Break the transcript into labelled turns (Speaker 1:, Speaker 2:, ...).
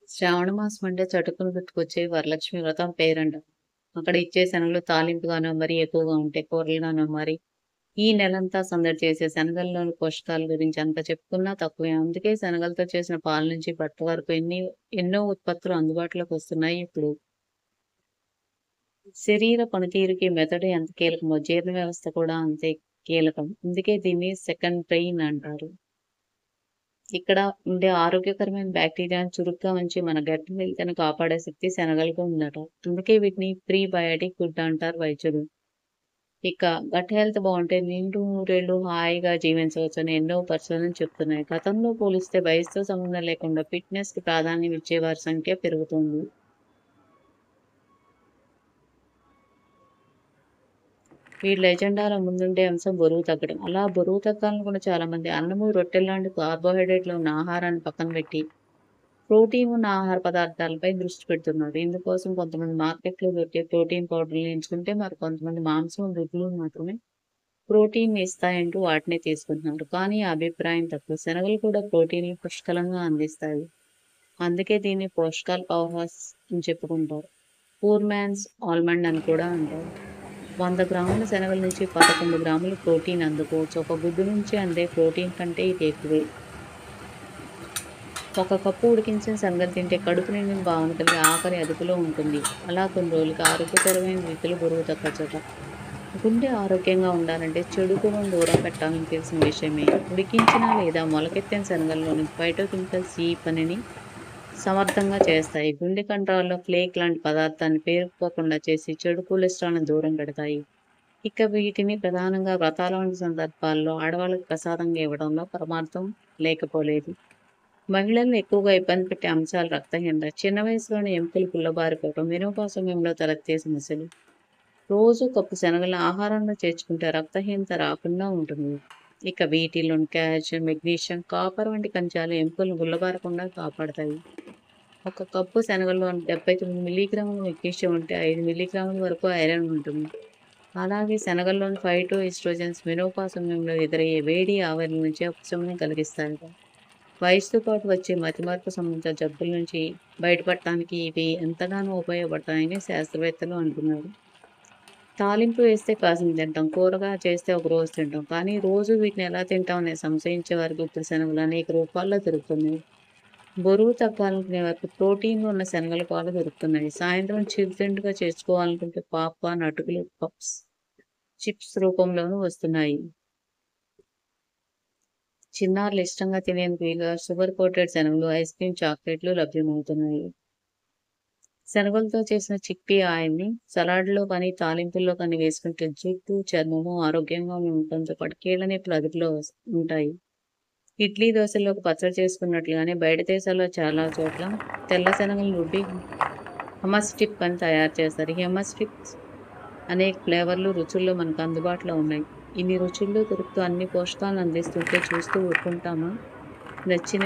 Speaker 1: శ్రావణ మాసం అంటే చటుకున గుర్తుకొచ్చేవి వరలక్ష్మి వ్రతం పేరంట. అక్కడ ఇచ్చే శనగలు తాలింపుగానో, మరీ ఎక్కువగా ఉంటే కూరలుగానో మరి ఈ నెలంతా సందడి చేసే శనగల్లోని పోషకాల గురించి ఎంత చెప్పుకున్నా తక్కువే. అందుకే శనగలతో చేసిన పాల నుంచి బట్ట వరకు ఎన్నో ఉత్పత్తులు అందుబాటులోకి వస్తున్నాయి ఇప్పుడు. శరీర పనితీరుకి మెదడు ఎంత కీలకమో జీర్ణ వ్యవస్థ కూడా అంతే కీలకం. అందుకే దీన్ని సెకండ్ బ్రెయిన్ అంటారు. ఇక్కడ ఉండే ఆరోగ్యకరమైన బ్యాక్టీరియాను చురుగ్గా ఉంచి మన గట్ హెల్త్‌ని కాపాడే శక్తి శనగలకు ఉందట. అందుకే వీటిని ప్రీబయాటిక్ ఫుడ్ అంటారు వైద్యులు. ఇక గట్ హెల్త్ బావుంటే నిండు నూరేళ్లు హాయిగా జీవించవచ్చని ఎన్నో పరిశోధనలు చెప్తున్నాయి. గతంలో పోలిస్తే వయసుతో సంబంధం లేకుండా ఫిట్‌నెస్‌కి ప్రాధాన్యం ఇచ్చే వారి సంఖ్య పెరుగుతుంది. వీళ్ళ ఎజెండాలో ముందుండే అంశం బరువు తగ్గడం. అలా బరువు తగ్గాలనుకున్న చాలామంది అన్నము, రొట్టెలు లాంటి కార్బోహైడ్రేట్‌లు ఉన్న ఆహారాన్ని పక్కన పెట్టి ప్రోటీన్ ఉన్న ఆహార పదార్థాలపై దృష్టి పెడుతున్నారు. ఇందుకోసం కొంతమంది మార్కెట్‌లో దొరికే ప్రోటీన్ పౌడర్‌లు ఎంచుకుంటే, మరి కొంతమంది మాంసం, గుడ్లు మాత్రమే ప్రోటీన్ ఇస్తాయంటూ వాటినే తీసుకుంటున్నారు. కానీ ఆ అభిప్రాయం తప్పు. శనగలు కూడా ప్రోటీన్‌ని పుష్కలంగా అందిస్తాయి. అందుకే దీన్ని పోషకాల పవర్ హౌస్ అని చెప్పుకుంటారు. పూర్ మ్యాన్స్ ఆల్మండ్ అని కూడా అంటారు. 100 గ్రాముల శనగల నుంచి 11 గ్రాముల ప్రోటీన్ అందుకోవచ్చు. ఒక గుడ్డు నుంచి అందే ప్రోటీన్ కంటే ఇది ఎక్కువే. ఒక కప్పు ఉడికించిన శనగలు తింటే కడుపు నిండిన భావన కలిగి ఆకలి అదుపులో ఉంటుంది. అలా కొన్ని రోజులకి ఆరోగ్యకరమైన రీతిలో బరువు తగ్గచ్చట. గుండె ఆరోగ్యంగా ఉండాలంటే చెడు కొవ్వును దూరం పెట్టాలని తెలిసిన విషయమే. ఉడికించిన లేదా మొలకెత్తిన శనగల్లోని ఫైటోకెమికల్స్ ఈ పనిని సమర్థంగా చేస్తాయి. గుండె కండరాల్లో ప్లేక్ లాంటి పదార్థాన్ని పేరుకుపోకుండా చేసి చెడు కొలెస్ట్రాల్‌ని దూరం పెడతాయి. ఇక వీటిని ప్రధానంగా వ్రతాల వంటి సందర్భాల్లో ఆడవాళ్ళకి ప్రసాదంగా ఇవ్వడంలో పరమార్థం లేకపోలేదు. మహిళలను ఎక్కువగా ఇబ్బంది పెట్టే అంశాలు రక్తహీనత, చిన్న వయసులోనే ఎముకలు గుల్లబారిపోవడం, మెనోపాజ్ సమయంలో తలెత్తే సమస్యలు. రోజు కప్పు శనగలను ఆహారంలో చేర్చుకుంటే రక్తహీనత రాకుండా ఉంటుంది. ఇక వీటిలోని కాల్షియం, మెగ్నీషియం, కాపర్ వంటి ఖనిజాలు ఎముకలను గుల్లబారకుండా కాపాడతాయి. ఒక కప్పు శనగల్లో 79 మిల్లీగ్రాముల మెగ్నీషియం ఉంటే 5 మిల్లీగ్రాముల వరకు ఐరన్ ఉంటుంది. అలాగే శనగల్లోని ఫైటో ఎస్ట్రోజన్స్ మెనోపాజ్ సమయంలో ఎదురయ్యే వేడి ఆవిరి నుంచి ఉపశమనం కలిగిస్తాయట. వయసుతో పాటు వచ్చే మతిమరుపు సంబంధిత జబ్బుల నుంచి బయటపడటానికి ఇవి ఎంతగానో ఉపయోగపడతాయని శాస్త్రవేత్తలు అంటున్నారు. తాలింపు వేస్తే కాసింత తింటాం, కూరగా చేస్తే ఒక రోజు తింటాం. కానీ రోజు వీటిని ఎలా తింటాం అనే సంశయించే వారికి ఇప్పుడు శనగలు అనేక రూపాల్లో దొరుకుతున్నాయి. బరువు తగ్గాలనుకునే వారికి ప్రోటీన్లు ఉన్న శనగల పాలు దొరుకుతున్నాయి. సాయంత్రం చిరుతిండిగా చేసుకోవాలనుకుంటే పాప్కార్న్, అటుకులు, పప్స్, చిప్స్ రూపంలోనూ వస్తున్నాయి. చిన్నారులు ఇష్టంగా తినేందుకు వీలుగా షుగర్ కోటెడ్ శనగలు, ఐస్ క్రీమ్, చాక్లెట్లు లభ్యమవుతున్నాయి. శనగలతో చేసిన చిక్కీ ఆయిల్‌ని సలాడ్‌లో కానీ, తాలింపుల్లో కానీ వేసుకుంటే జుట్టు, చర్మము ఆరోగ్యంగా ఉండటంతో పాటు కీళ్ళ నొప్పులు అదుపులో ఉంటాయి. ఇడ్లీ, దోసల్లోకి పచ్చడి చేసుకున్నట్లుగానే బయట దేశాల్లో చాలా చోట్ల తెల్ల శనగలను రుబ్బి హమస్ డిప్ అని తయారు చేస్తారు. ఈ హమస్ డిప్స్ అనేక ఫ్లేవర్లు, రుచుల్లో మనకు అందుబాటులో ఉన్నాయి. ఇన్ని రుచుల్లో దొరుకుతూ అన్ని పోషకాలను అందిస్తుంటే చూస్తూ ఊరుకుంటామా? నచ్చిన